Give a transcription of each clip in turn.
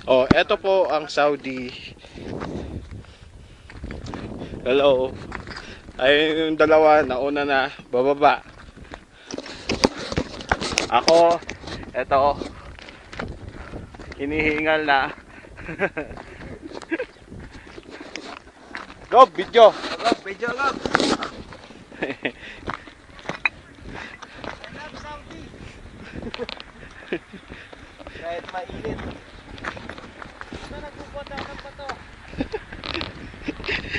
Oh, eto po ang Saudi. Hello. Ay yung dalawa, nauna na, bababa. Ako, eto, hinihingal na. Go, video. Agap, medyo agap. Kahit mainit. Ito nagpupunta ako pa to.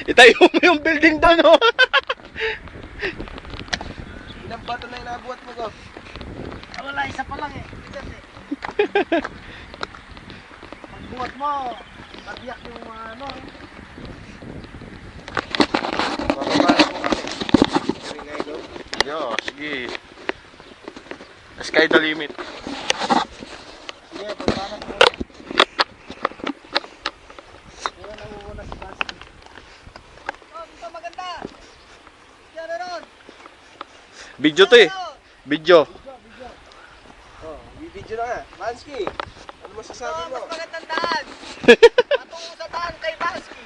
Itayo mo yung building doon, oh. Ilang bato na inabuhat mo ko? Wala, isa pa lang eh. Bigat eh. Pagbuhat mo, nabiyak yung ano. Bababa na po kami. Kami nga ilo. Yo, sige. Sky the limit. Sige, pagbanak mo. Kaya nauuna si Basky. Oh, dito maganda. Yan na ron. Video to eh. Video. Oh, bibidyo na nga. Mansky, ano masasabi mo? Mas magandang daan. Patungo sa daan kay Basky.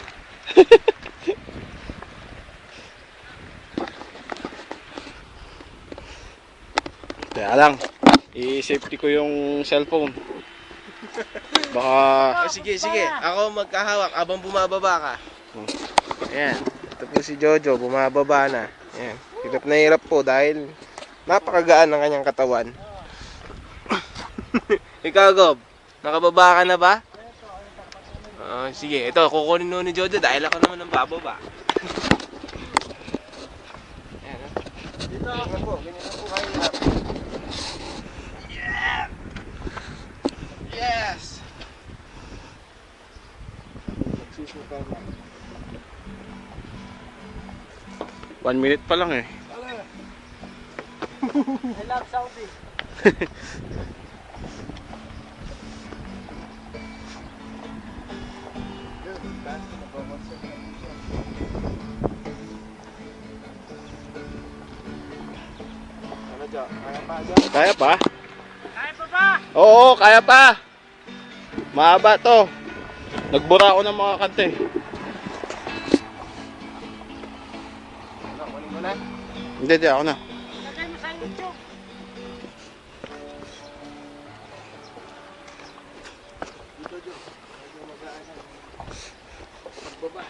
Kaya lang, i-safety ko yung cellphone. Baka... Oh, sige, sige. Ako magkahawak habang bumababa ka. Ayan. Ito po si Jojo, bumababa na. Ayan. Hirap na hirap po dahil napakagaan ng kanyang katawan. Ikaw, Gob, nakababa ka na ba? Sige, ito, kukunin nun ni Jojo dahil ako naman ang bababa. Ayan, dito ako po, ganyan po kayo hirap. Yes! Magsusuka na. 1 minute pa lang eh. I love Saudi. Ano dyan? Kaya pa dyan? Kaya pa? Kaya pa ba? Oo, kaya pa. Mahaba to. Nagbura ako ng mga kante. Ano, kunin mo na? Hindi, ako na. Lagay mo sa YouTube. Dito, Jo. Medyo magaan na. Pagbaba.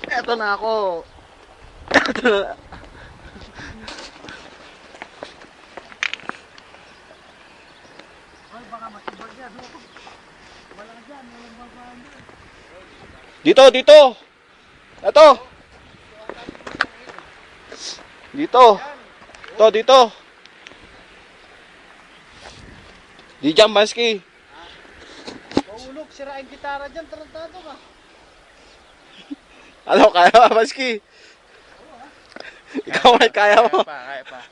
Eto na ako. Ay, baka matibag yan. Wala dyan, walang babaan dyan. Dito, dito. Eto. Dito. Ito, dito. Di dyan, Bansky. Maulog, sirain gitara dyan, tarantado ka. Ano, kaya ba, Bansky? Ikaw may kaya mo. Kaya pa.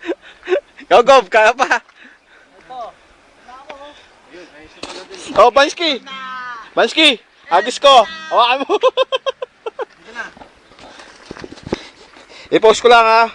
Ikaw, Gob, kaya pa. Ito. Wala ako, oh. Yun, ayos na pala din. Oh, Bansky. Bansky, agis ko. Hawakan mo. Dito na. I-post ko lang, ha.